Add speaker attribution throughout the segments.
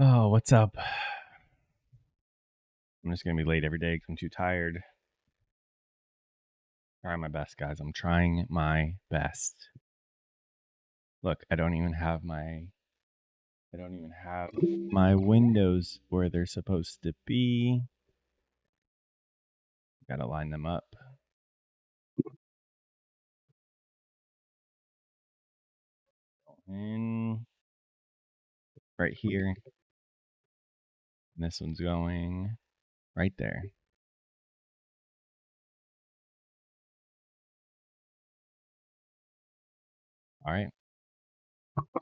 Speaker 1: Oh, what's up? I'm just going to be late every day because I'm too tired. Trying my best, guys. I'm trying my best. Look, I don't even have my windows where they're supposed to be. Got to line them up. In right here. And this one's going right there. All right.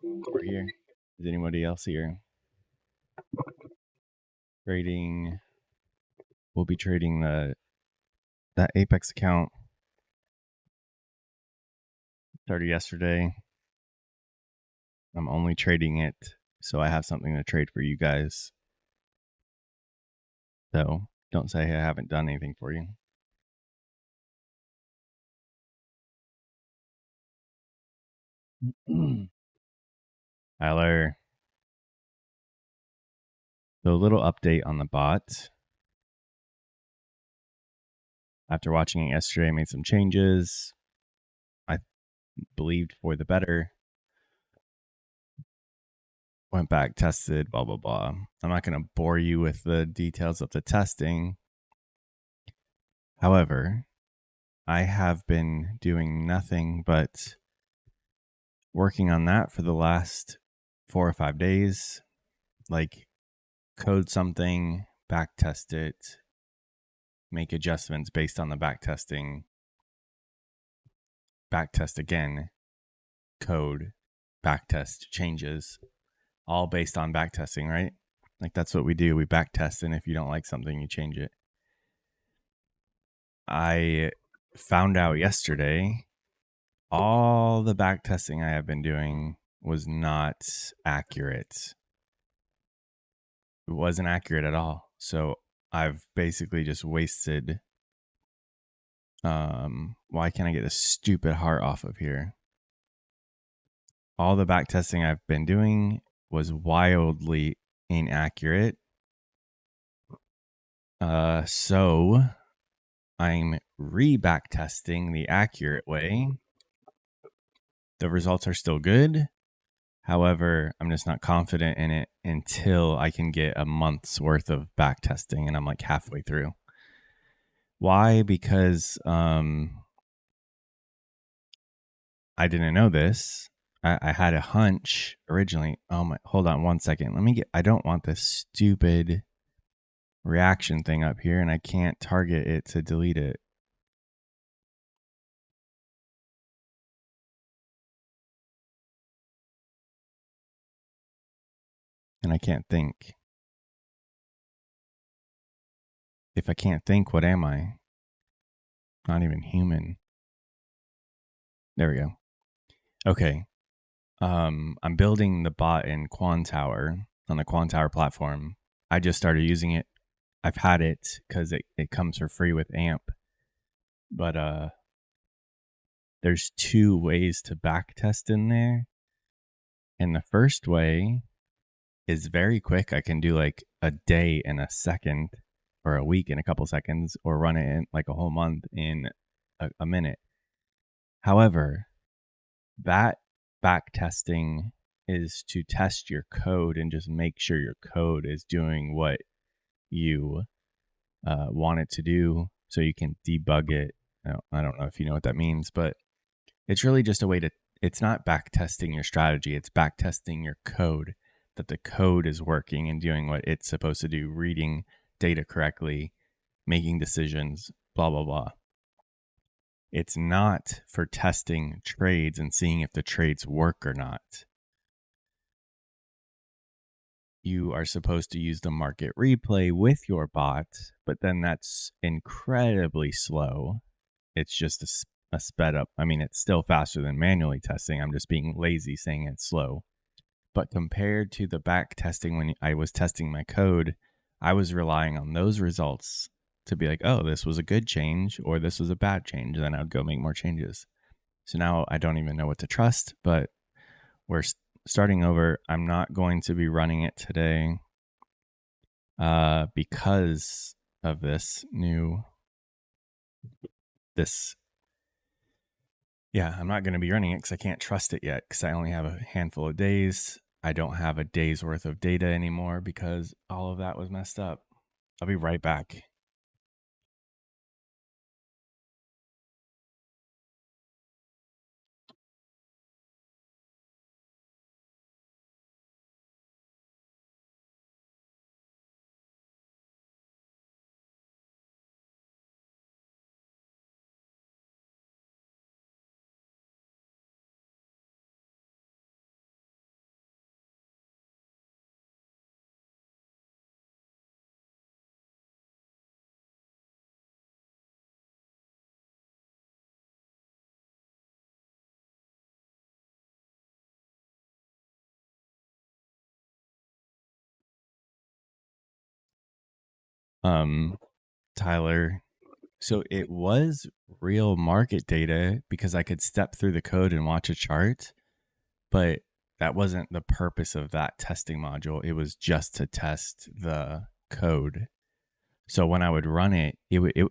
Speaker 1: We're here. Is anybody else here? Trading. We'll be trading that Apex account. Started yesterday. I'm only trading it so I have something to trade for you guys. So don't say I haven't done anything for you. Tyler. So a little update on the bot. After watching it yesterday, I made some changes. I believed for the better. Went back, tested, blah, blah, blah. I'm not going to bore you with the details of the testing. However, I have been doing nothing but working on that for the last 4 or 5 days. Like code something, back test it, make adjustments based on the back testing, back test again, code, back test changes, all based on back testing, right? Like that's what we do. We back test, and if you don't like something, you change it. I found out yesterday all the back testing I have been doing was not accurate. It wasn't accurate at all. So I've basically just wasted. Why can't I get this stupid heart off of here? All the back testing I've been doing was wildly inaccurate. So I'm re-back testing the accurate way. The results are still good. However, I'm just not confident in it until I can get a month's worth of back testing, and I'm like halfway through. Why? Because I didn't know this. I had a hunch originally. Oh my! Hold on one second. I don't want this stupid reaction thing up here, and I can't target it to delete it. And I can't think. If I can't think, what am I? Not even human. There we go. Okay. I'm building the bot in Quantower on the Quantower platform. I just started using it. I've had it because it comes for free with AMP. But there's 2 ways to back test in there. And the first way is very quick. I can do like a day in a second, or a week in a couple seconds, or run it in like a whole month in a minute. However, that back testing is to test your code and just make sure your code is doing what you want it to do, so you can debug it. I don't know if you know what that means, but it's really just a way to, it's not back testing your strategy, it's back testing your code, that the code is working and doing what it's supposed to do, reading data correctly, making decisions, blah, blah, blah. It's not for testing trades and seeing if the trades work or not. You are supposed to use the market replay with your bot, but then that's incredibly slow. It's just a sped up. I mean, it's still faster than manually testing. I'm just being lazy saying it's slow. But compared to the back testing when I was testing my code, I was relying on those results to be like, oh, this was a good change or this was a bad change. Then I would go make more changes. So now I don't even know what to trust, but we're starting over. I'm not going to be running it today. because of this. Yeah, I'm not going to be running it because I can't trust it yet because I only have a handful of days. I don't have a day's worth of data anymore because all of that was messed up. I'll be right back. Tyler, so it was real market data because I could step through the code and watch a chart, but that wasn't the purpose of that testing module. It was just to test the code. So when I would run it,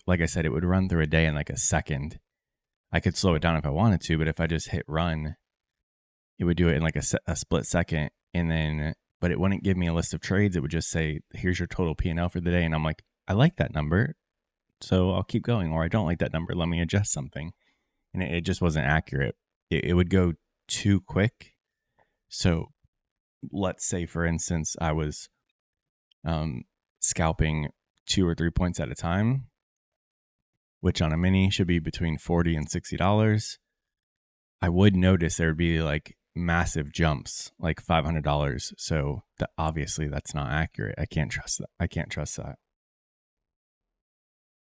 Speaker 1: like I said, it would run through a day in like a second. I could slow it down if I wanted to, but if I just hit run, it would do it in like a split second. And then, but it wouldn't give me a list of trades. It would just say, here's your total P&L for the day. And I'm like, I like that number, so I'll keep going. Or I don't like that number, let me adjust something. And it just wasn't accurate. It would go too quick. So let's say, for instance, I was scalping 2 or 3 points at a time, which on a mini should be between $40 and $60. I would notice there would be like massive jumps, like $500. So obviously that's not accurate. I can't trust that. I can't trust that.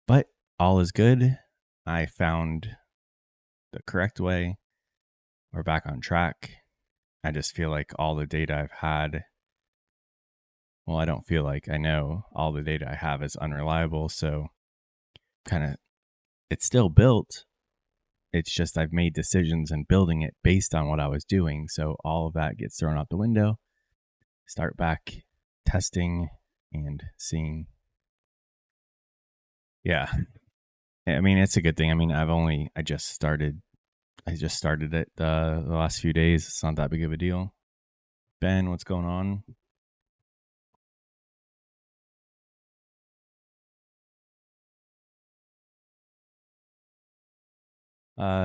Speaker 1: But all is good. I found the correct way. We're back on track. I just feel like all the data I've had, well, I don't feel like, I know all the data I have is unreliable. So kind of, it's still built. It's just I've made decisions and building it based on what I was doing. So all of that gets thrown out the window. Start back testing and seeing. Yeah. I mean, it's a good thing. I mean, I just started it the last few days. It's not that big of a deal. Ben, what's going on?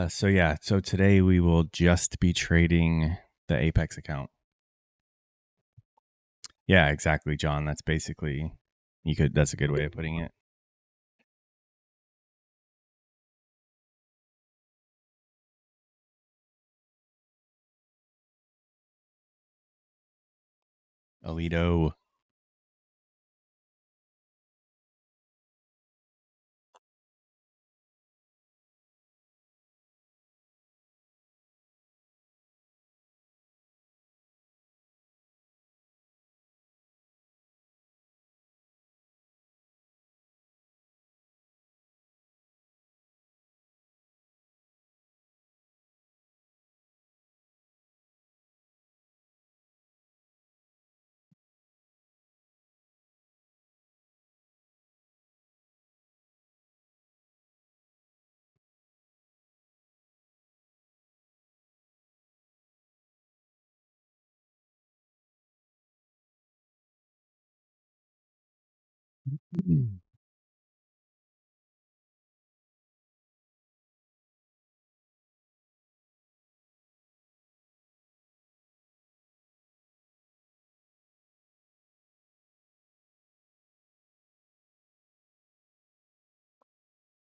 Speaker 1: So today we will just be trading the Apex account. Yeah, exactly, John. That's basically, that's a good way of putting it. Alito.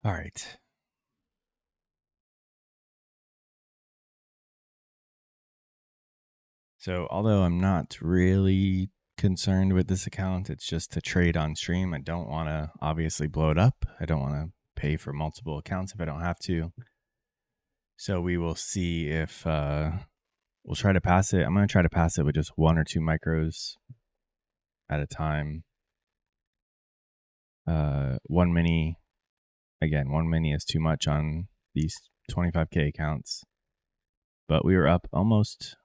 Speaker 1: All right. So although I'm not really concerned with this account, it's just to trade on stream. I don't want to obviously blow it up. I don't want to pay for multiple accounts if I don't have to. So we will see if we'll try to pass it. I'm going to try to pass it with just 1 or 2 micros at a time. One mini is too much on these 25K accounts. But we were up almost,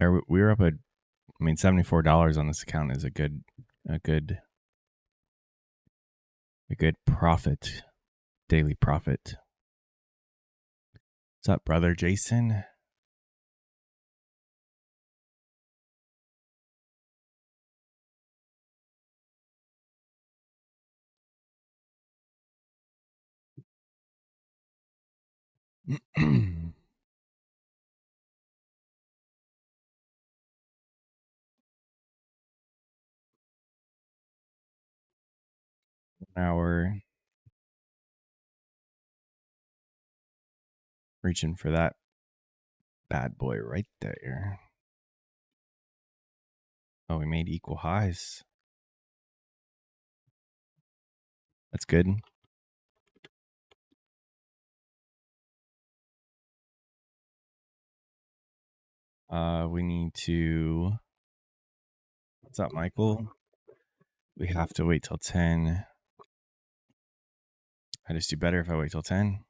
Speaker 1: or we were up I mean, $74 on this account is a good profit, daily profit. What's up, brother Jason? Now we're reaching for that bad boy right there. Oh, we made equal highs. That's good. We need to. What's up, Michael? We have to wait till 10. I just do better if I wait till 10.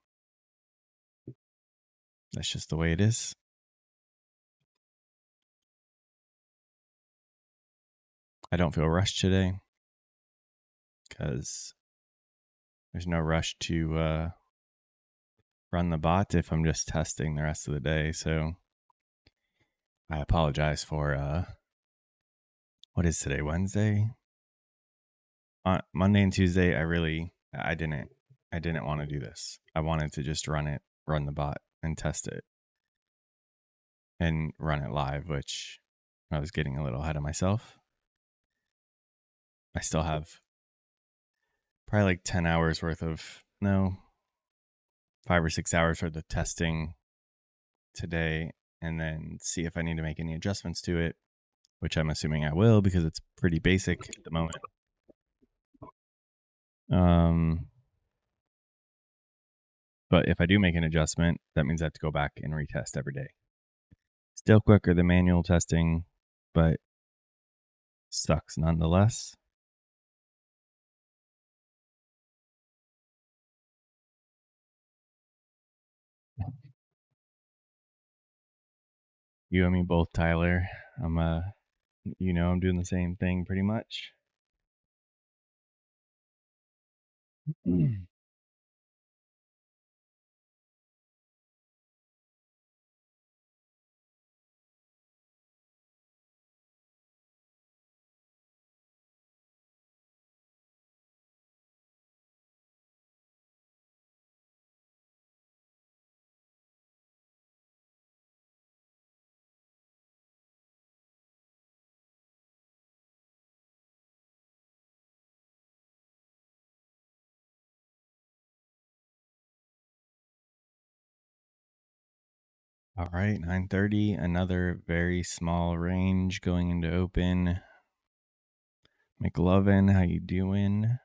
Speaker 1: That's just the way it is. I don't feel rushed today because there's no rush to run the bot if I'm just testing the rest of the day. So I apologize for what is today, Wednesday? On Monday and Tuesday, I didn't want to do this. I wanted to just run the bot and test it and run it live, which I was getting a little ahead of myself. I still have probably like 10 hours worth of, no, 5 or 6 hours worth of testing today, and then see if I need to make any adjustments to it, which I'm assuming I will because it's pretty basic at the moment. But if I do make an adjustment, that means I have to go back and retest every day. Still quicker than manual testing, but sucks nonetheless. You and me both, Tyler. I'm I'm doing the same thing pretty much. All right, 9:30, another very small range going into open. McLovin, how you doing?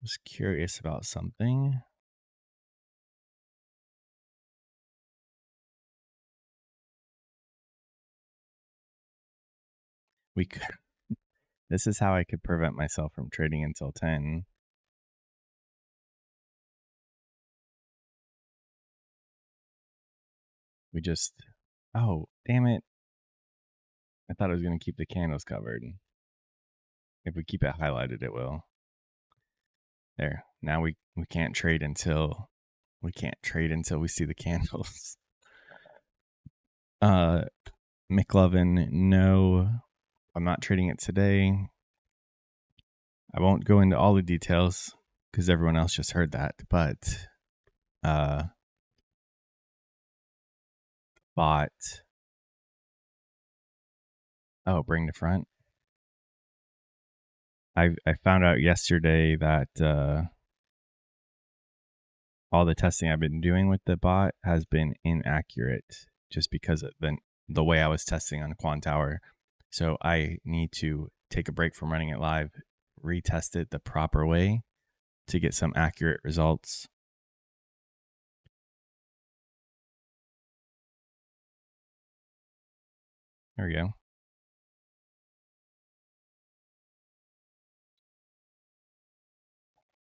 Speaker 1: Just curious about something. We could, this is how I could prevent myself from trading until 10. We just, oh, damn it. I thought it was going to keep the candles covered. If we keep it highlighted, it will. There. Now we can't trade until we see the candles. McLovin, no, I'm not trading it today. I won't go into all the details because everyone else just heard that, but bought. Oh, bring the front. I found out yesterday that all the testing I've been doing with the bot has been inaccurate just because of the way I was testing on Quant Tower. So I need to take a break from running it live, retest it the proper way to get some accurate results. There we go.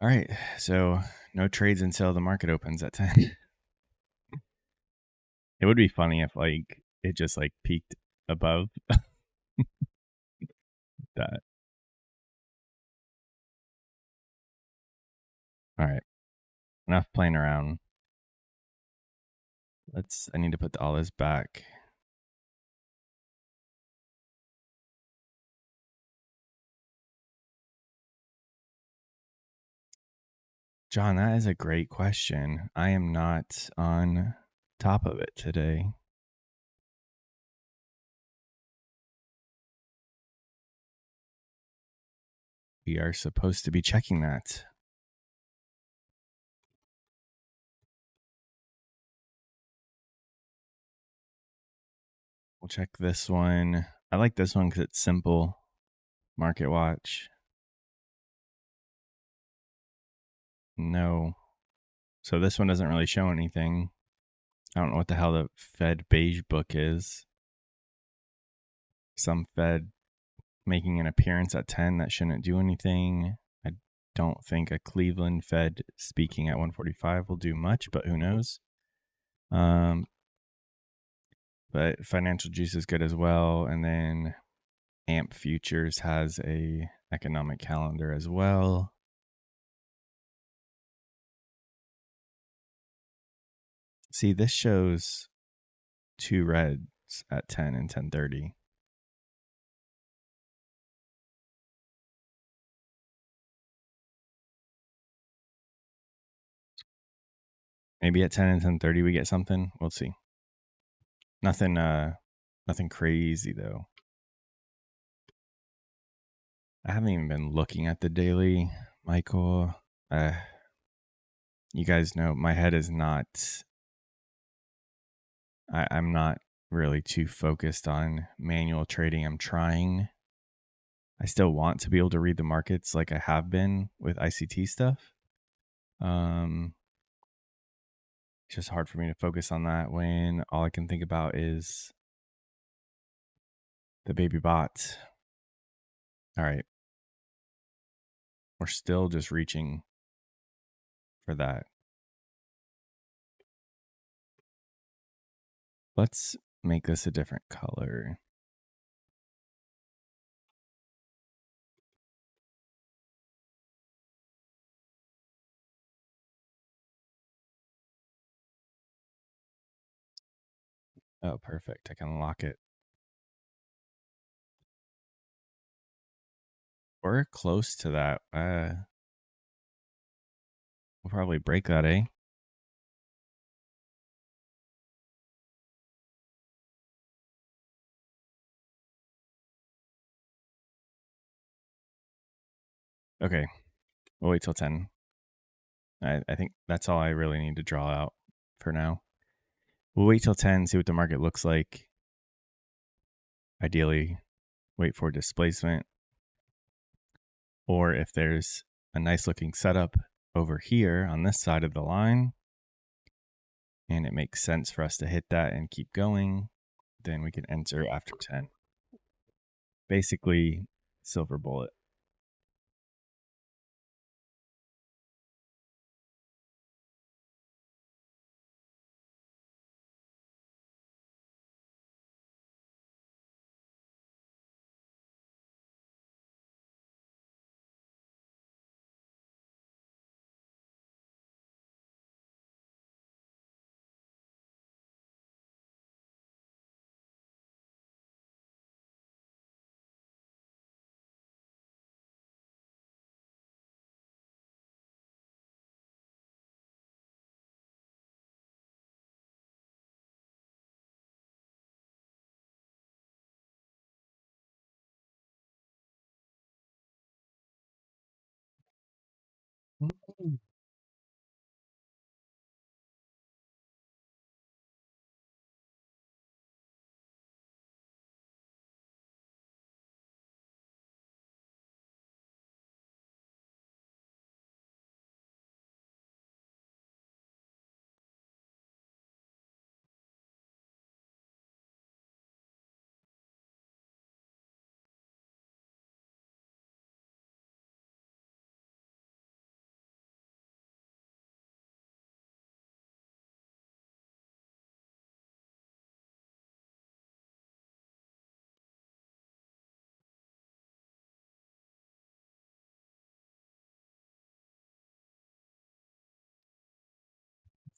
Speaker 1: All right. So no trades until the market opens at 10. It would be funny if like it just like peaked above that. All right, enough playing around. I need to put all this back. John, that is a great question. I am not on top of it today. We are supposed to be checking that. We'll check this one. I like this one because it's simple. Market watch. No. So this one doesn't really show anything. I don't know what the hell the Fed beige book is. Some Fed making an appearance at 10 that shouldn't do anything. I don't think a Cleveland Fed speaking at 145 will do much, but who knows? But financial juice is good as well. And then AMP Futures has a economic calendar as well. See, this shows two reds at 10 and 10:30. Maybe at 10 and 10:30 we get something. We'll see. Nothing crazy though. I haven't even been looking at the daily, Michael. You guys know my head is not. I'm not really too focused on manual trading. I'm trying. I still want to be able to read the markets like I have been with ICT stuff. It's just hard for me to focus on that when all I can think about is the baby bot. All right. We're still just reaching for that. Let's make this a different color. Oh, perfect. I can lock it. We're close to that. We'll probably break that, eh? Okay. We'll wait till 10. I think that's all I really need to draw out for now. We'll wait till 10, see what the market looks like. Ideally, wait for displacement. Or if there's a nice looking setup over here on this side of the line, and it makes sense for us to hit that and keep going, then we can enter after 10. Basically, silver bullet.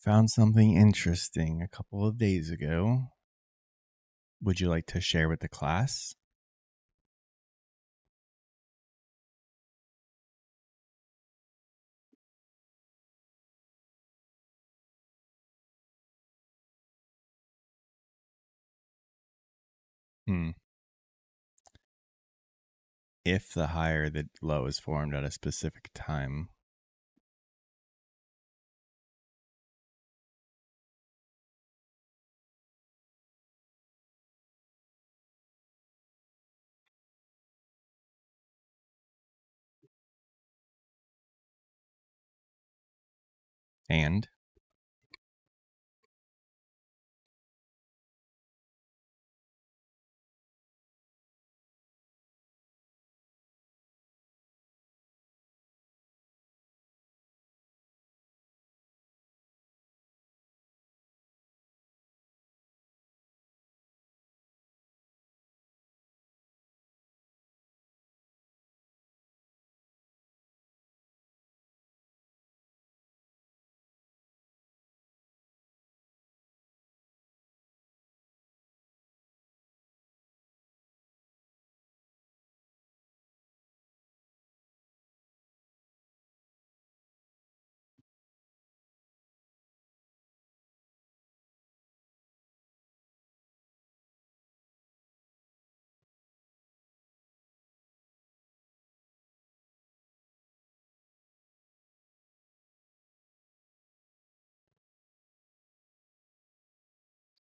Speaker 1: Found something interesting a couple of days ago. Would you like to share with the class? Hmm. If the high or the low is formed at a specific time. And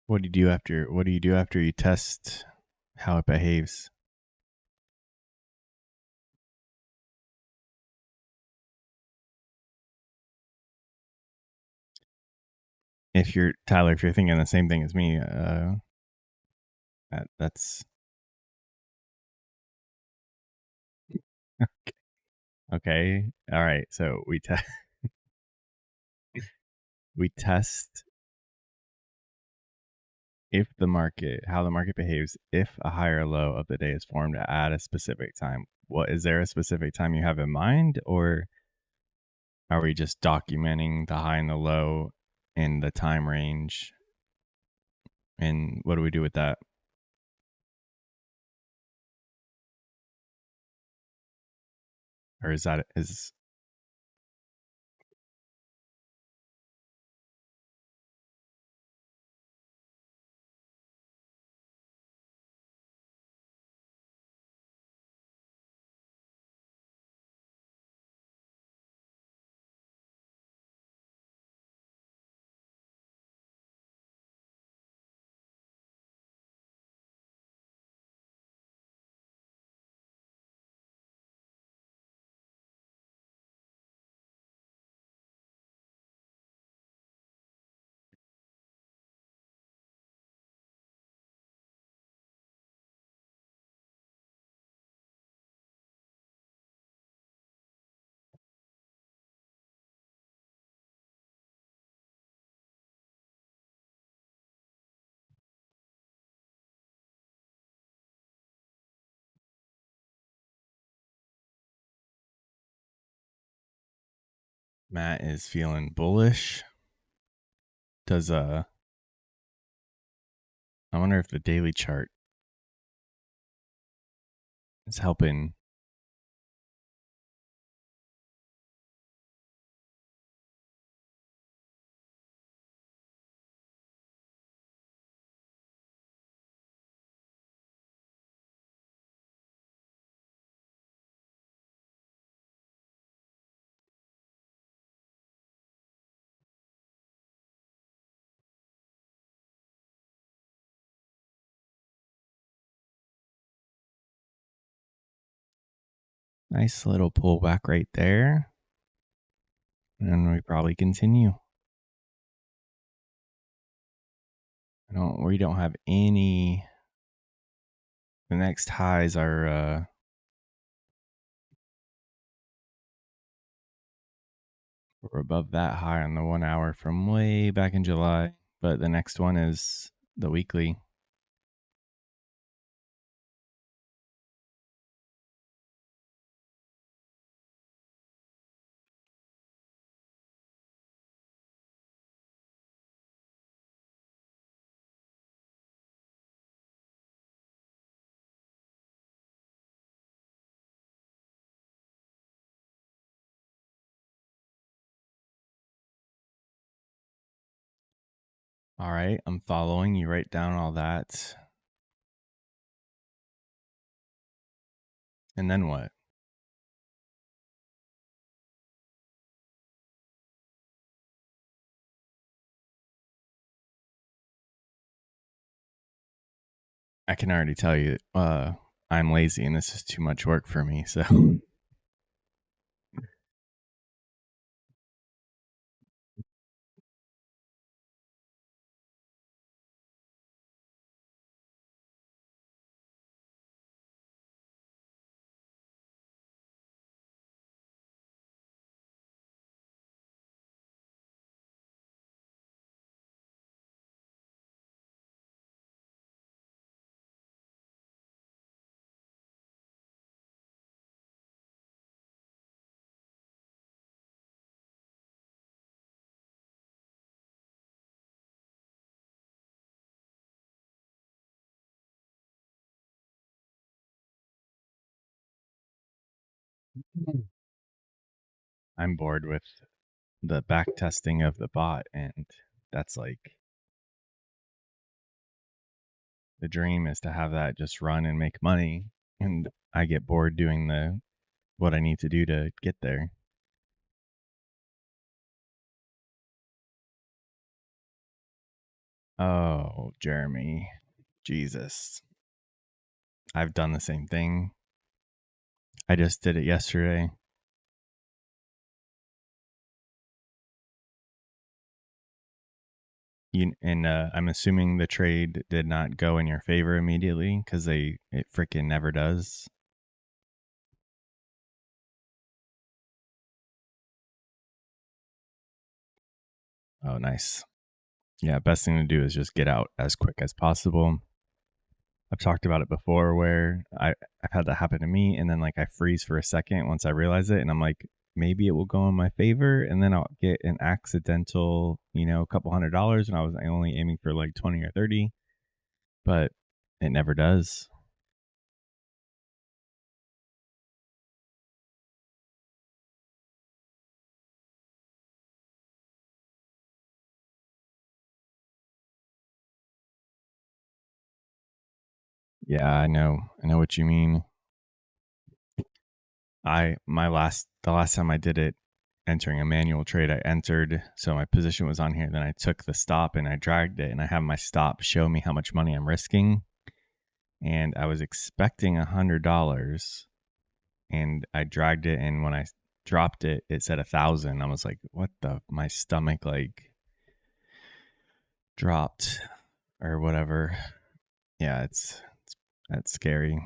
Speaker 1: what do you do after you test how it behaves? If you're Tyler, if you're thinking the same thing as me, that's okay. All right. So we test if the market how the market behaves if a high or low of the day is formed at a specific time. What is there a specific time you have in mind, or are we just documenting the high and the low in the time range? And what do we do with that? Or is Matt is feeling bullish? Does I wonder if the daily chart is helping. Nice little pullback right there. And we probably continue. We don't have any. The next highs are we're above that high on the 1 hour from way back in July, but the next one is the weekly. All right, I'm following. You write down all that. And then what? I can already tell you, I'm lazy and this is too much work for me. So I'm bored with the back testing of the bot. And that's like the dream is to have that just run and make money. And I get bored doing what I need to do to get there. Oh, Jeremy. Jesus. I've done the same thing. I just did it yesterday. I'm assuming the trade did not go in your favor immediately because it freaking never does. Oh, nice. Yeah, best thing to do is just get out as quick as possible. I've talked about it before where I've had that happen to me, and then like I freeze for a second once I realize it, and I'm like, maybe it will go in my favor, and then I'll get an accidental, a couple $100, and I was only aiming for like 20 or 30, but it never does. Yeah, I know. I know what you mean. The last time I did it, entering a manual trade, I entered, so my position was on here. Then I took the stop and I dragged it, and I have my stop show me how much money I'm risking. And I was expecting $100, and I dragged it, and when I dropped it, it said 1,000. I was like, "What the?" My stomach like dropped or whatever. Yeah, that's scary.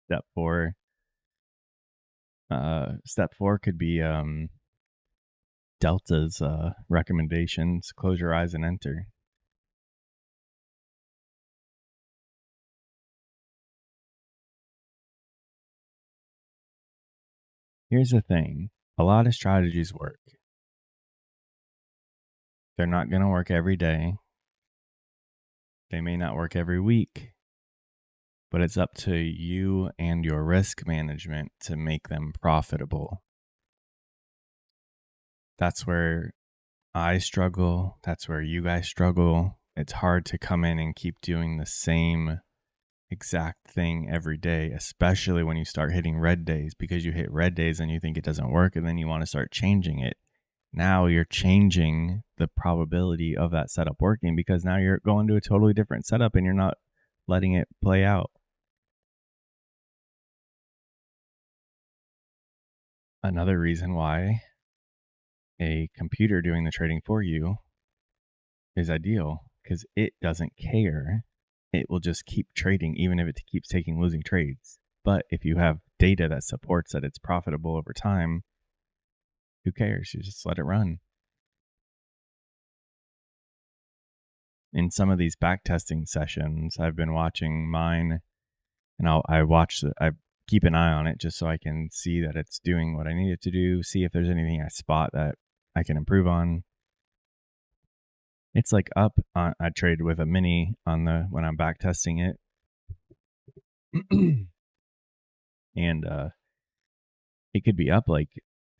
Speaker 1: Step four. Step four could be Delta's recommendations. Close your eyes and enter. Here's the thing: a lot of strategies work. They're not going to work every day. They may not work every week, but it's up to you and your risk management to make them profitable. That's where I struggle. That's where you guys struggle. It's hard to come in and keep doing the same exact thing every day, especially when you start hitting red days, because you hit red days and you think it doesn't work and then you want to start changing it. Now you're changing the probability of that setup working because now you're going to a totally different setup and you're not letting it play out. Another reason why a computer doing the trading for you is ideal because it doesn't care. It will just keep trading even if it keeps taking losing trades. But if you have data that supports that it's profitable over time, who cares? You just let it run. In some of these back testing sessions, I've been watching mine, and I keep an eye on it just so I can see that it's doing what I need it to do, see if there's anything I spot that I can improve on. It's like up on, I trade with a mini on the when I'm back testing it. And it could be up like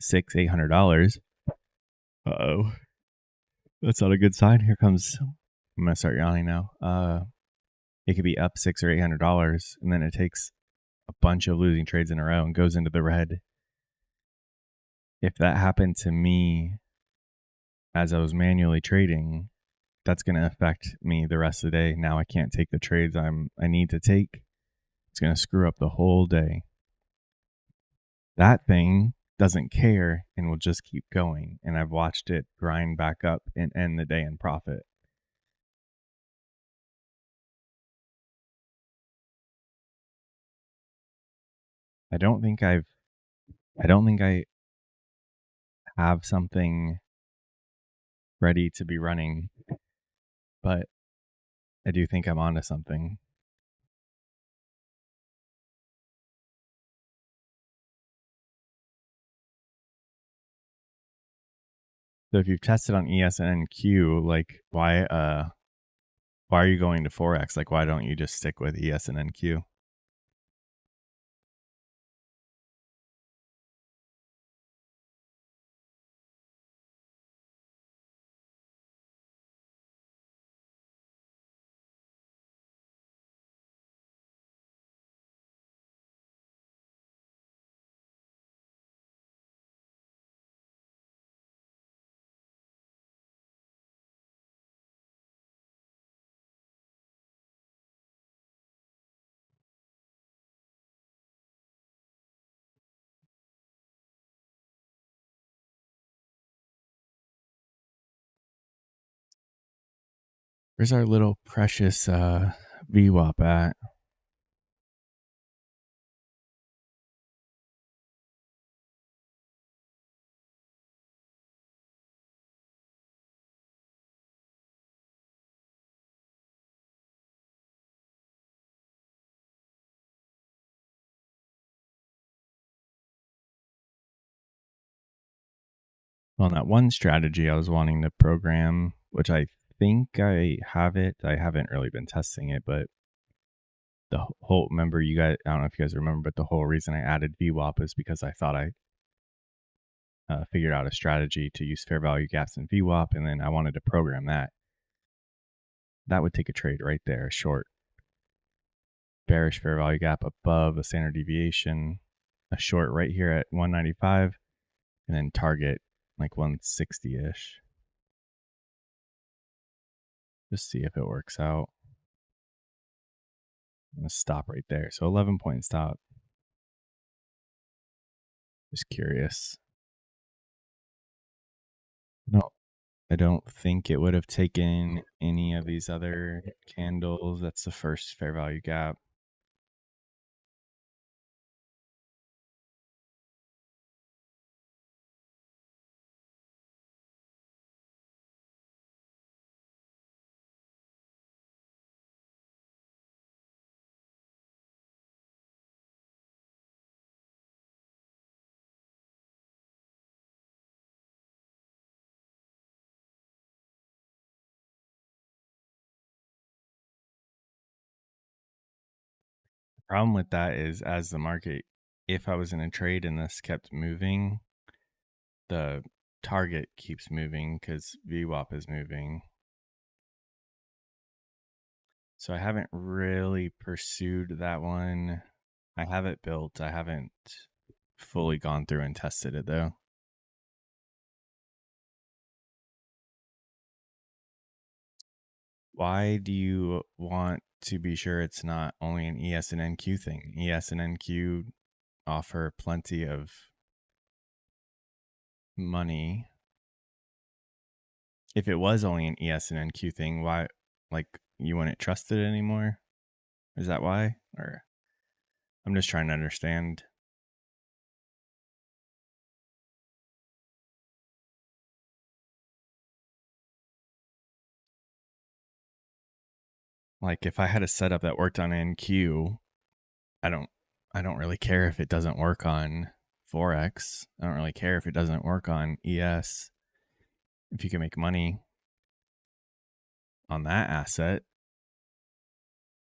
Speaker 1: $600-800. Uh-oh. That's not a good sign. Here comes, I'm gonna start yawning now. It could be up $600 or $800, and then it takes a bunch of losing trades in a row and goes into the red. If that happened to me as I was manually trading, that's going to affect me the rest of the day. Now I can't take the trades I need to take. It's going to screw up the whole day. That thing doesn't care and will just keep going. And I've watched it grind back up and end the day in profit. I don't think I have something ready to be running, but I do think I'm onto something. So if you've tested on ES and NQ, like why are you going to Forex? Like why don't you just stick with ES and NQ? Where's our little precious VWAP at? On that one strategy I was wanting to program, which I think I have it. I haven't really been testing it, but the whole, remember you guys, I don't know if you guys remember, but the whole reason I added VWAP is because I thought I figured out a strategy to use fair value gaps in VWAP, and then I wanted to program that. That would take a trade right there, a short bearish fair value gap above a standard deviation, a short right here at 195, and then target like 160-ish. Just see if it works out. I'm going to stop right there. So 11-point stop. Just curious. No, I don't think it would have taken any of these other candles. That's the first fair value gap. The problem with that is as the market, if I was in a trade and this kept moving, the target keeps moving because VWAP is moving. So I haven't really pursued that one. I have it built. I haven't fully gone through and tested it though. Why do you want to be sure it's not only an ES and NQ thing? ES and NQ offer plenty of money. If it was only an ES and NQ thing, why, like, you wouldn't trust it anymore? Is that why? Or I'm just trying to understand. Like, if I had a setup that worked on NQ, I don't I don't really care if it doesn't work on Forex. I don't really care if it doesn't work on ES. If you can make money on that asset,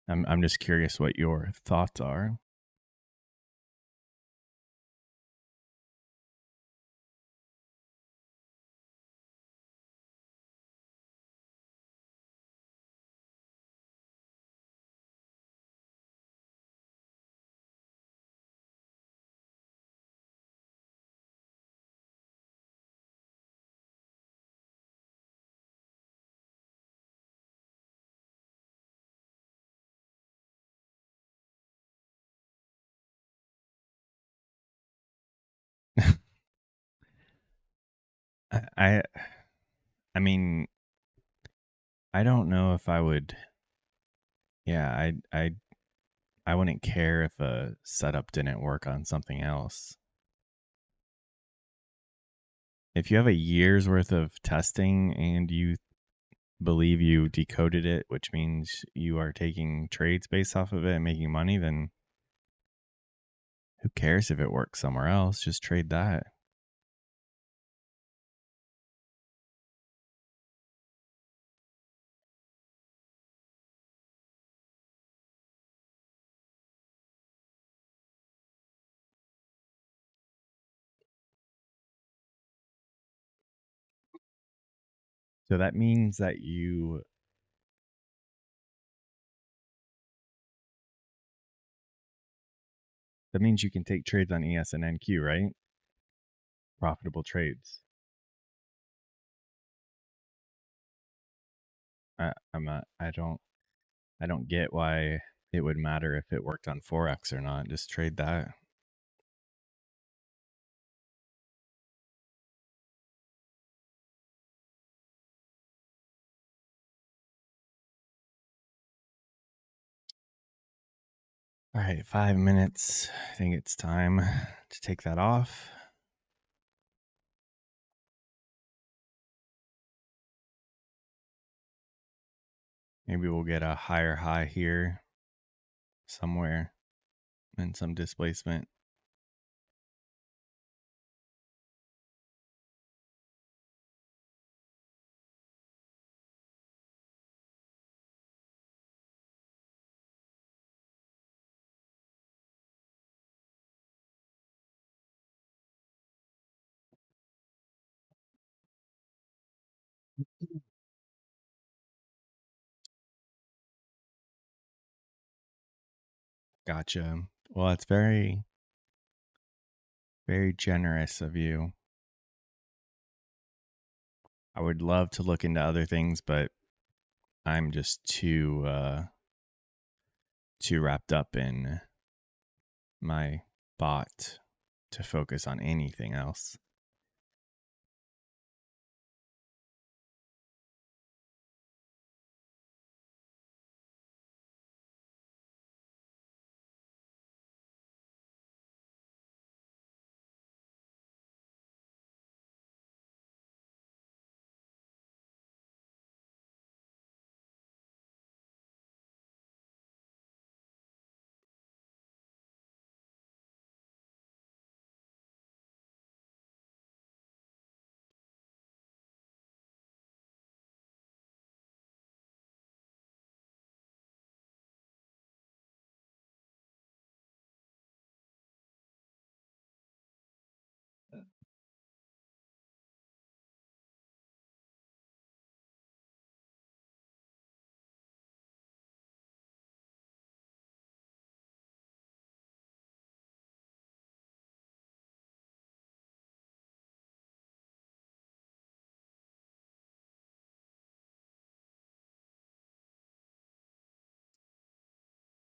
Speaker 1: I'm just curious what your thoughts are. I I mean, I don't know if I would. Yeah, I wouldn't care if a setup didn't work on something else. If you have a year's worth of testing and you believe you decoded it, which means you are taking trades based off of it and making money, then who cares if it works somewhere else? Just trade that. So that means you can take trades on ES and NQ, right? Profitable trades. I'm not. I don't get why it would matter if it worked on Forex or not. Just trade that. All right, 5 minutes. I think it's time to take that off. Maybe we'll get a higher high here somewhere and some displacement. Gotcha. Well, it's very, very generous of you. I would love to look into other things, but I'm just too wrapped up in my bot to focus on anything else.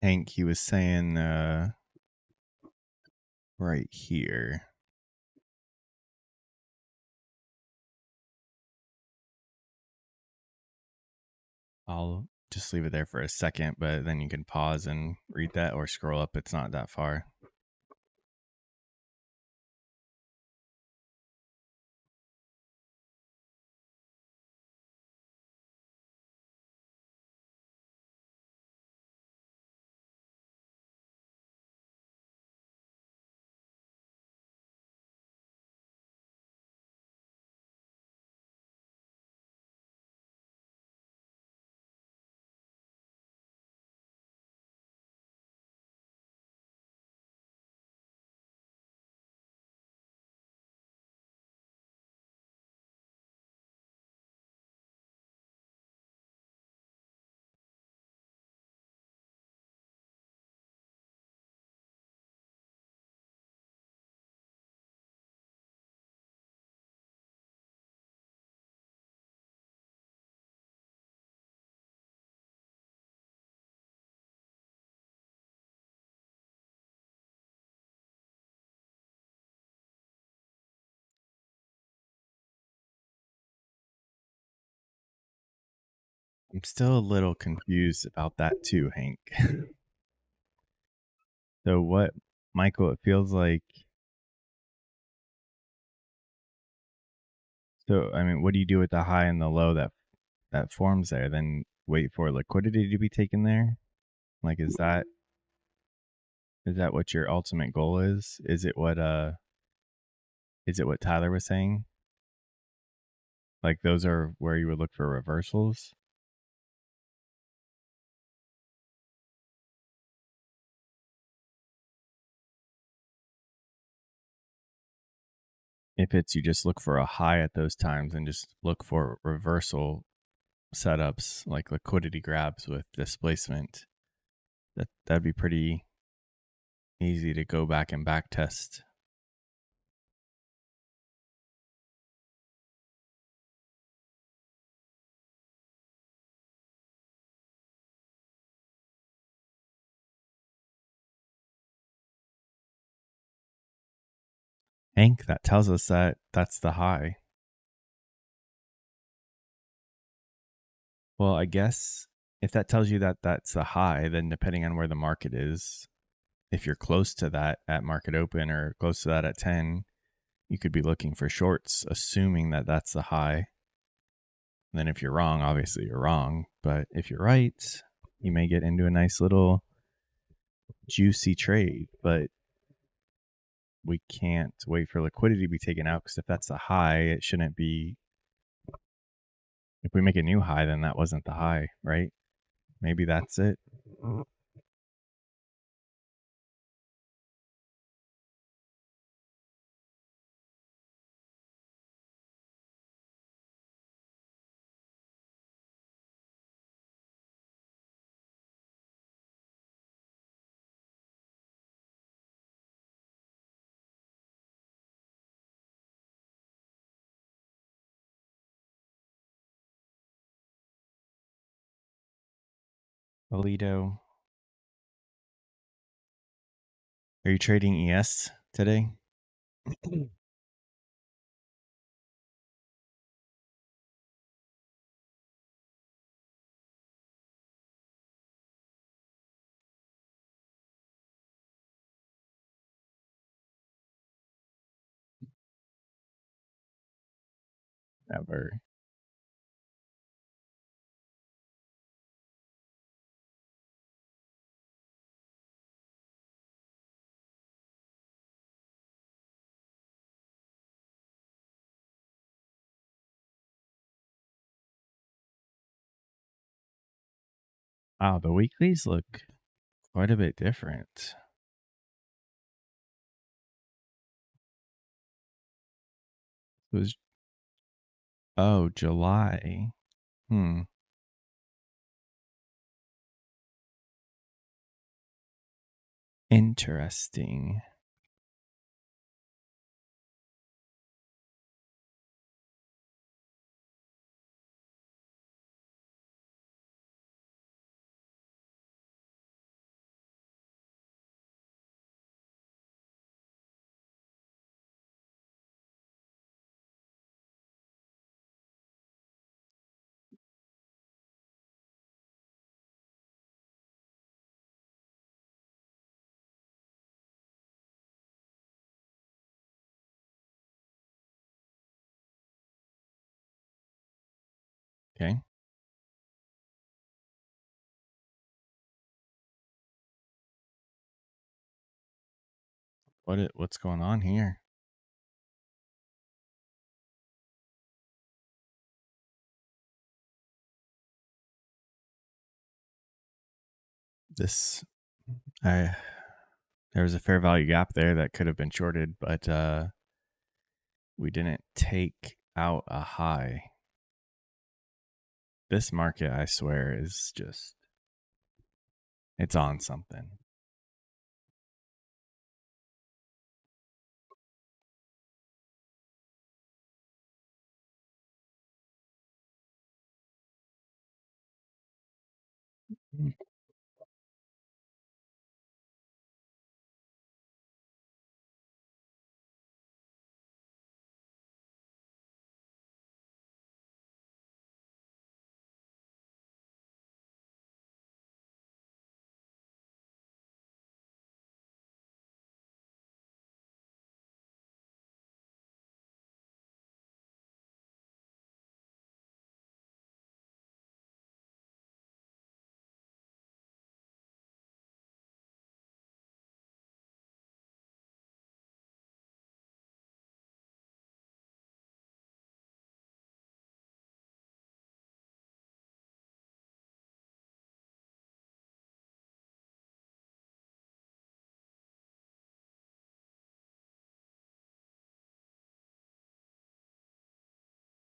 Speaker 1: Hank, he was saying right here. I'll just leave it there for a second, but then you can pause and read that or scroll up. It's not that far. I'm still a little confused about that too, Hank. So what, Michael, it feels like, so, I mean, what do you do with the high and the low that forms there? Then wait for liquidity to be taken there? Like, is that what your ultimate goal is? Is it what Tyler was saying? Like those are where you would look for reversals? If it's you just look for a high at those times and just look for reversal setups like liquidity grabs with displacement, that'd be pretty easy to go back and back test. Hank, that tells us that that's the high. Well, I guess if that tells you that that's the high, then depending on where the market is, if you're close to that at market open or close to that at 10, you could be looking for shorts, assuming that that's the high. And then if you're wrong, obviously you're wrong. But if you're right, you may get into a nice little juicy trade. But we can't wait for liquidity to be taken out because if that's the high, it shouldn't be. If we make a new high, then that wasn't the high, right? Maybe that's it. Alito, are you trading ES today? Never. Wow, the weeklies look quite a bit different. It was July. Hmm. Interesting. Okay. What's going on here? This I there was a fair value gap there that could have been shorted, but we didn't take out a high. This market, I swear, is just it's on something.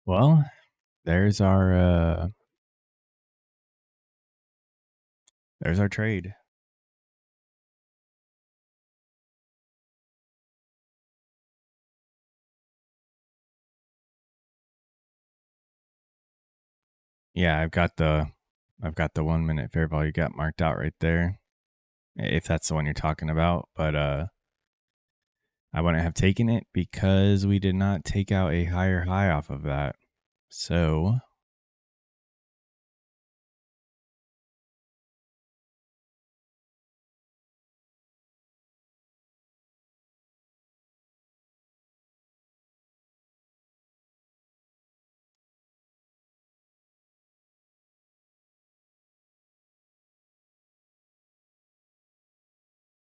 Speaker 1: Well, there's our trade. Yeah, I've got the 1 minute fair value gap marked out right there, if that's the one you're talking about. But I wouldn't have taken it because we did not take out a higher high off of that. So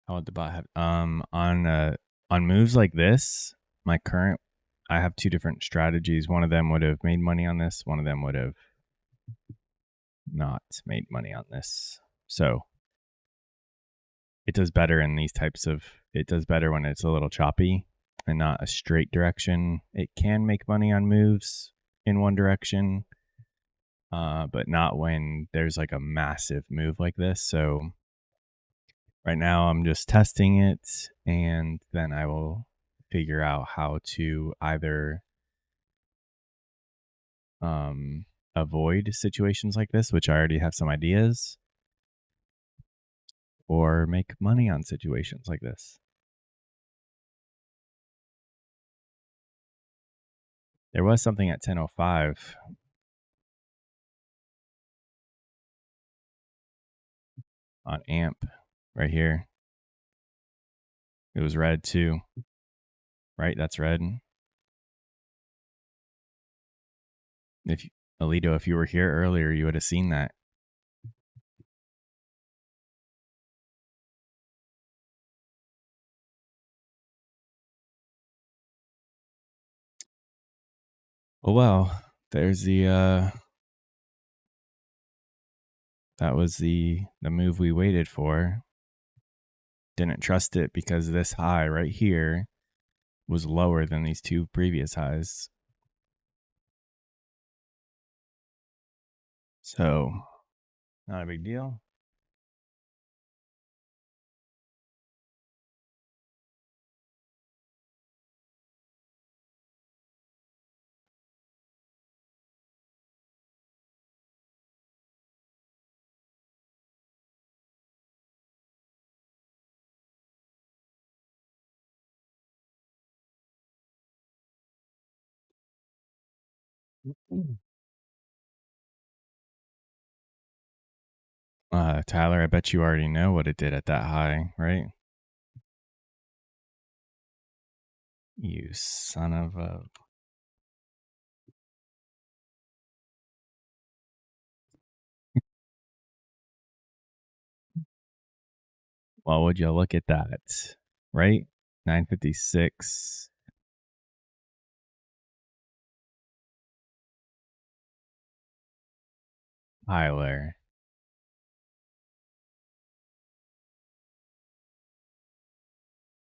Speaker 1: how would the bot have on moves like this, my current I have two different strategies. One of them would have made money on this, one of them would have not made money on this. So it does better in these types of it does better when it's a little choppy and not a straight direction. It can make money on moves in one direction, but not when there's like a massive move like this. So right now I'm just testing it, and then I will figure out how to either avoid situations like this, which I already have some ideas, or make money on situations like this. There was something at 10:05 on AMP right here. It was red too, right? That's red. If Alito, if you were here earlier, you would have seen that. Well, there's the that was the move we waited for. Didn't trust it because this high right here was lower than these two previous highs. So, not a big deal. Tyler, I bet you already know what it did at that high, right? You son of a. Well, would you look at that, right? 956. Tyler.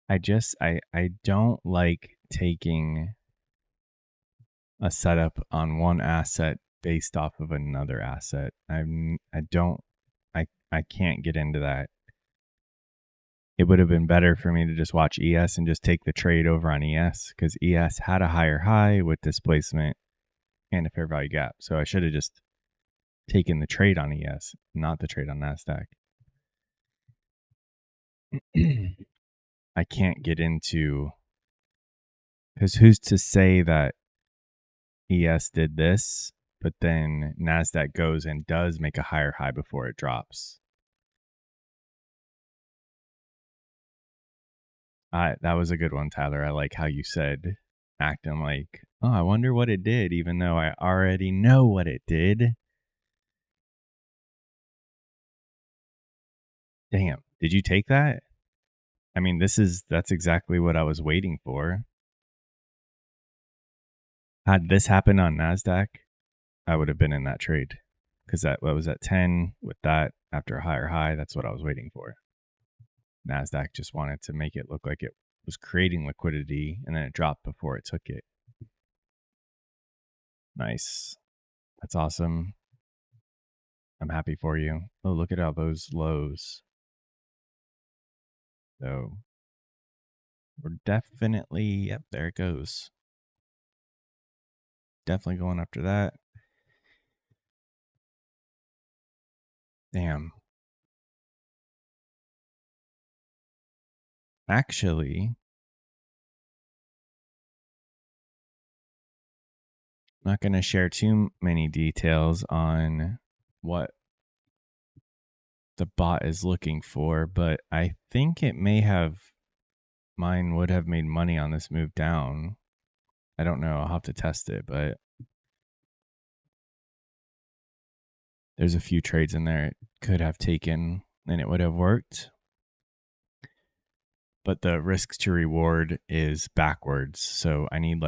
Speaker 1: I don't like taking a setup on one asset based off of another asset. I don't I can't get into that. It would have been better for me to just watch ES and just take the trade over on ES because ES had a higher high with displacement and a fair value gap. So I should have just taken the trade on ES, not the trade on Nasdaq. I can't get into because who's to say that ES did this, but then Nasdaq goes and does make a higher high before it drops. That was a good one, Tyler. I like how you said acting like, oh, I wonder what it did, even though I already know what it did. Damn, did you take that? I mean, that's exactly what I was waiting for. Had this happened on Nasdaq, I would have been in that trade because that was at 10 with that after a higher high. That's what I was waiting for. Nasdaq just wanted to make it look like it was creating liquidity, and then it dropped before it took it. Nice. That's awesome. I'm happy for you. Oh, look at all those lows. So we're definitely, yep, there it goes. Definitely going after that. Damn. Actually, I'm not going to share too many details on what the bot is looking for, but I think it may have, mine would have made money on this move down. I don't know. I'll have to test it, but there's a few trades in there it could have taken and it would have worked. But the risk to reward is backwards. So I need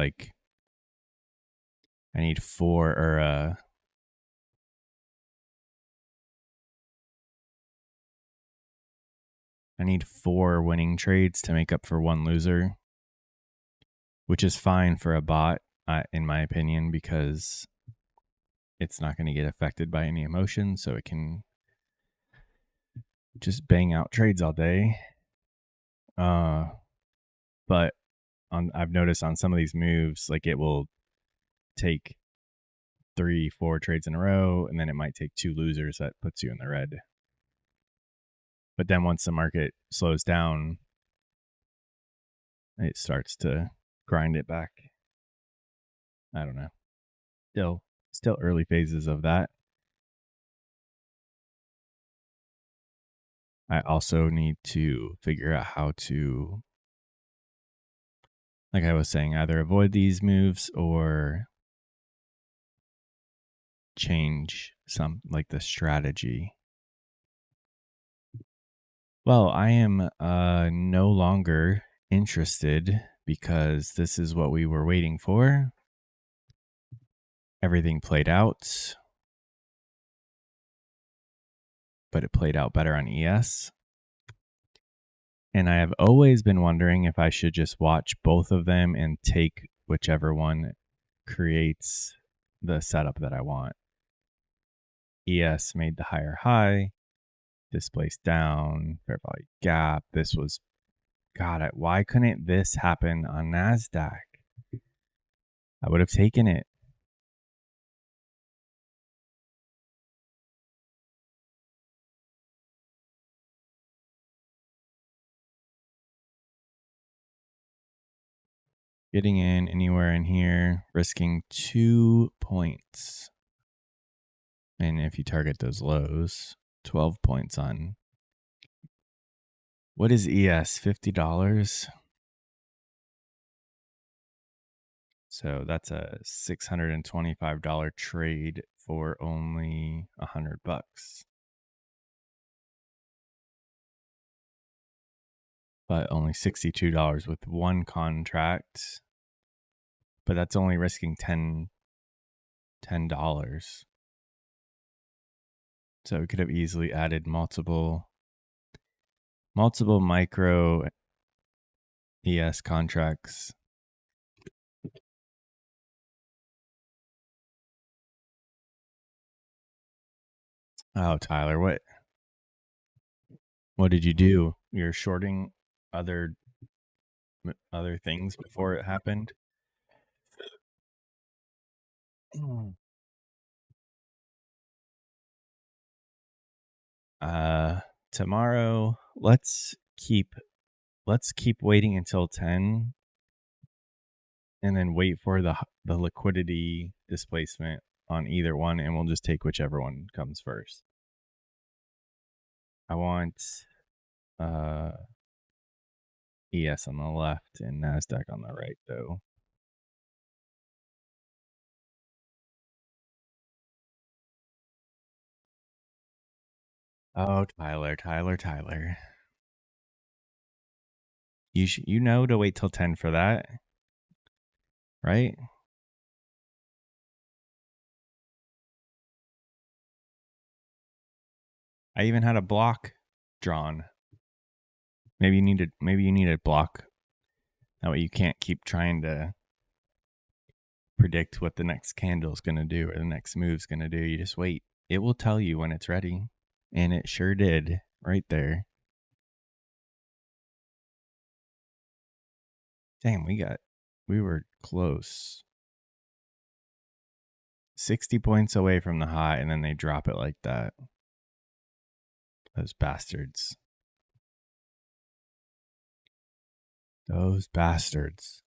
Speaker 1: four or I need 4 winning trades to make up for 1 loser, which is fine for a bot, in my opinion, because it's not going to get affected by any emotion. So it can just bang out trades all day. But I've noticed on some of these moves, like it will take 3-4 trades in a row, and then it might take 2 losers that puts you in the red. But then once the market slows down, it starts to grind it back. I don't know. Still early phases of that. I also need to figure out how to, like I was saying, either avoid these moves or change some, like the strategy. Well, I am no longer interested because this is what we were waiting for. Everything played out, but it played out better on ES. And I have always been wondering if I should just watch both of them and take whichever one creates the setup that I want. ES made the higher high, displaced down, fair value gap. This was, God, why couldn't this happen on Nasdaq? I would have taken it. Getting in anywhere in here, risking 2 points. And if you target those lows, 12 points on. What is ES? $50? So that's a $625 trade for only $100. But only $62 with one contract. But that's only risking $10. So we could have easily added multiple micro ES contracts. Oh, Tyler, what did you do? You're shorting other things before it happened? Tomorrow, let's keep waiting until 10 and then wait for the liquidity displacement on either one, and we'll just take whichever one comes first. I want ES on the left and Nasdaq on the right, though. Oh, Tyler. You know to wait till 10 for that, right? I even had a block drawn. Maybe you need a block. That way you can't keep trying to predict what the next candle is going to do or the next move is going to do. You just wait. It will tell you when it's ready. And it sure did right there. Damn, we were close. 60 points away from the high, and then they drop it like that. Those bastards. Those bastards.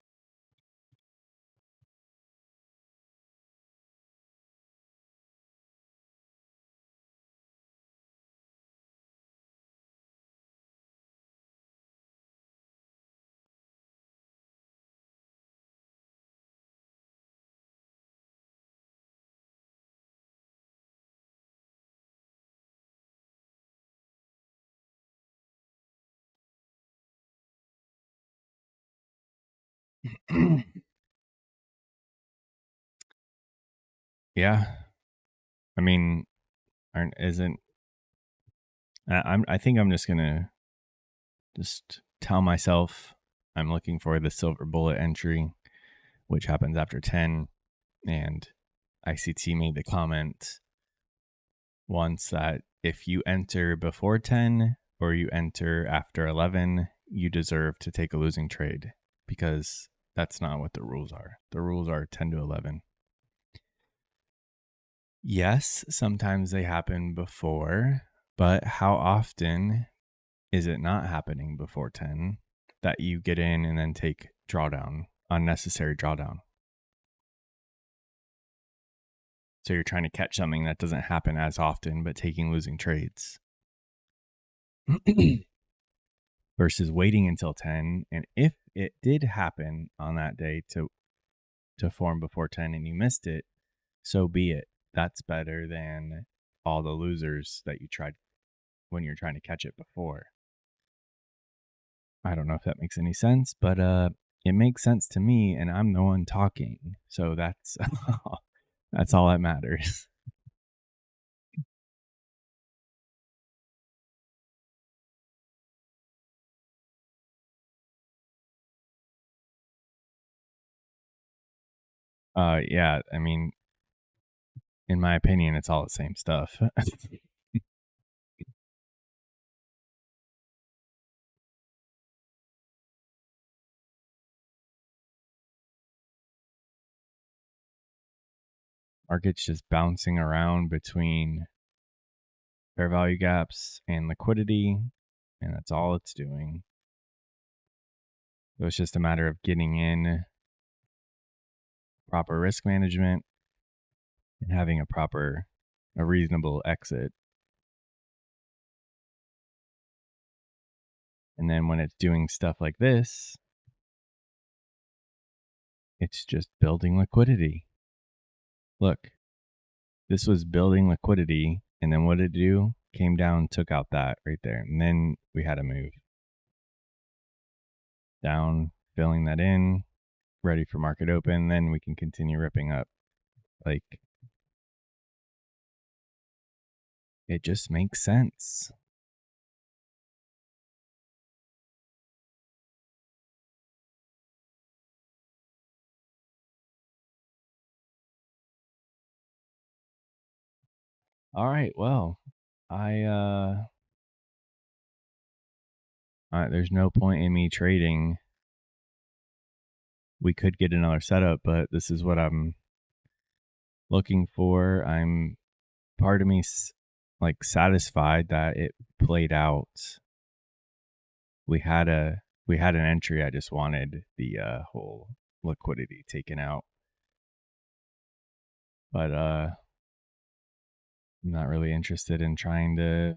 Speaker 1: Yeah. I mean, isn't I think I'm just gonna just tell myself I'm looking for the silver bullet entry, which happens after 10. And ICT made the comment once that if you enter before 10 or you enter after 11, you deserve to take a losing trade, because that's not what the rules are. The rules are 10 to 11. Yes, sometimes they happen before, but how often is it not happening before 10 that you get in and then take drawdown, unnecessary drawdown? So you're trying to catch something that doesn't happen as often, but taking losing trades. Versus waiting until 10. And if it did happen on that day to form before 10 and you missed it, so be it. That's better than all the losers that you tried when you're trying to catch it before. I don't know if that makes any sense, but it makes sense to me, and I'm the one talking. So that's that's all that matters. Yeah, I mean, in my opinion, it's all the same stuff. Market's just bouncing around between fair value gaps and liquidity, and that's all it's doing. So it's just a matter of getting in proper risk management and having a reasonable exit. And then when it's doing stuff like this, it's just building liquidity. Look, this was building liquidity, and then what did it do? Came down, took out that right there, and then we had a move down, filling that in, ready for market open. Then we can continue ripping up. Like, it just makes sense. All right, well, I there's no point in me trading. We could get another setup, but this is what I'm looking for. I'm part of me like satisfied that it played out. We had an entry. I just wanted the whole liquidity taken out, but I'm not really interested in trying to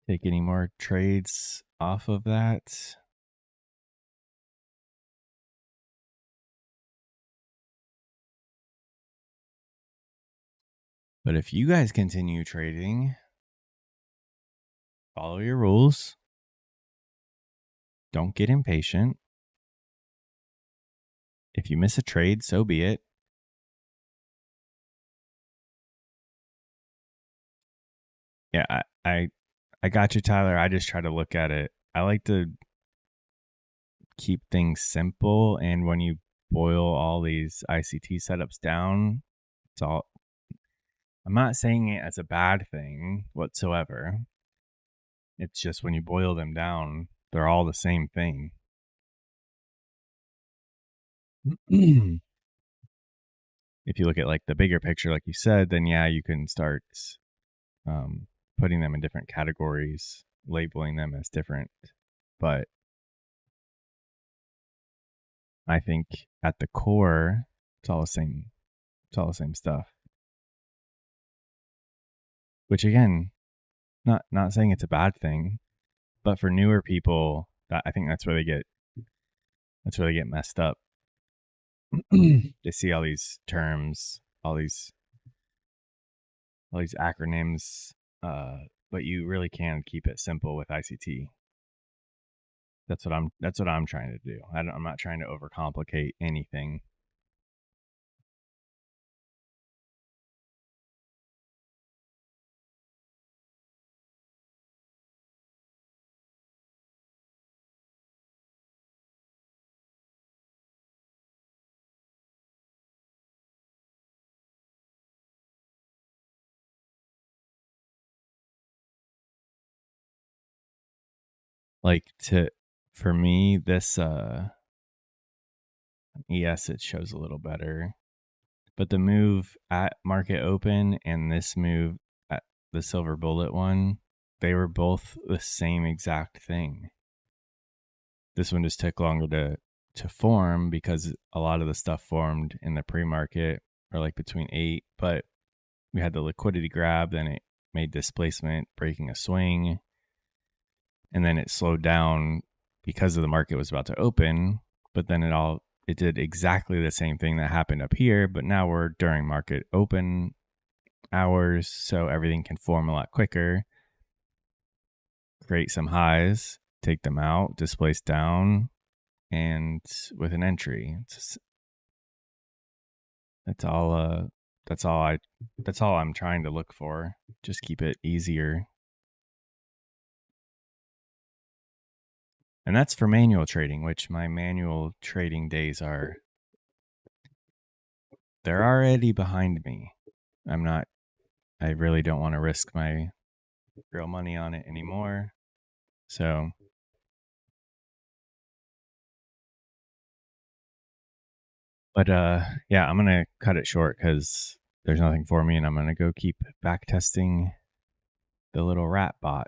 Speaker 1: take any more trades off of that. But if you guys continue trading, follow your rules. Don't get impatient. If you miss a trade, so be it. Yeah, I got you, Tyler. I just try to look at it. I like to keep things simple. And when you boil all these ICT setups down, it's all, I'm not saying it as a bad thing whatsoever. It's just when you boil them down, they're all the same thing. If you look at like the bigger picture, like you said, then yeah, you can start putting them in different categories, labeling them as different. But I think at the core, it's all the same. It's all the same stuff. Which again, not saying it's a bad thing, but for newer people, I think that's where they get messed up. They see all these terms, all these acronyms, but you really can keep it simple with ICT. That's what I'm trying to do. I'm not trying to overcomplicate anything. Like for me, this yes, it shows a little better. But the move at market open and this move at the silver bullet one, they were both the same exact thing. This one just took longer to form because a lot of the stuff formed in the pre-market or like between 8, but we had the liquidity grab, then it made displacement, breaking a swing, and then it slowed down because of the market was about to open, but then it did exactly the same thing that happened up here, but now we're during market open hours, so everything can form a lot quicker. Create some highs, take them out, displace down, and with an entry. That's all. That's all I'm trying to look for. Just keep it easier. And that's for manual trading, which my manual trading days they're already behind me. I really don't want to risk my real money on it anymore. So, but yeah, I'm going to cut it short cuz there's nothing for me and I'm going to go keep back testing the little rat bot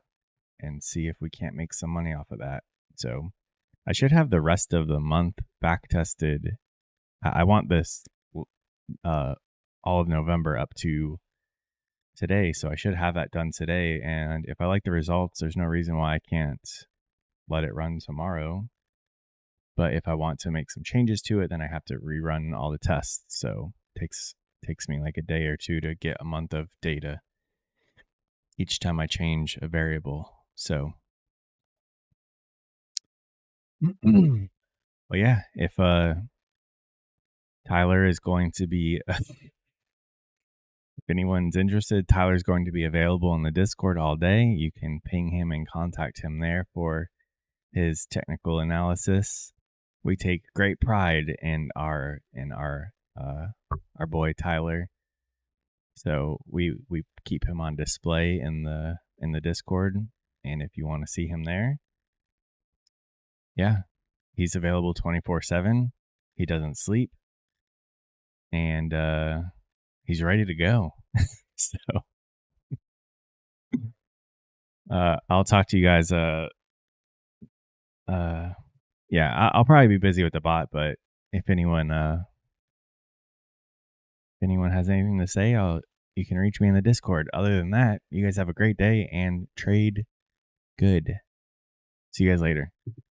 Speaker 1: and see if we can't make some money off of that. So, I should have the rest of the month back tested. I want this all of November up to today, so I should have that done today. And if I like the results, there's no reason why I can't let it run tomorrow. But if I want to make some changes to it, then I have to rerun all the tests. So takes me like a day or two to get a month of data each time I change a variable. So, well, yeah, if Tyler is going to be if anyone's interested, Tyler's going to be available in the Discord all day. You can ping him and contact him there for his technical analysis. We take great pride in our boy Tyler. So we keep him on display in the Discord, and if you want to see him there, yeah, he's available 24/7. He doesn't sleep, and he's ready to go. So I'll talk to you guys. Yeah, I'll probably be busy with the bot, but if anyone has anything to say, you can reach me in the Discord. Other than that, you guys have a great day and trade good. See you guys later.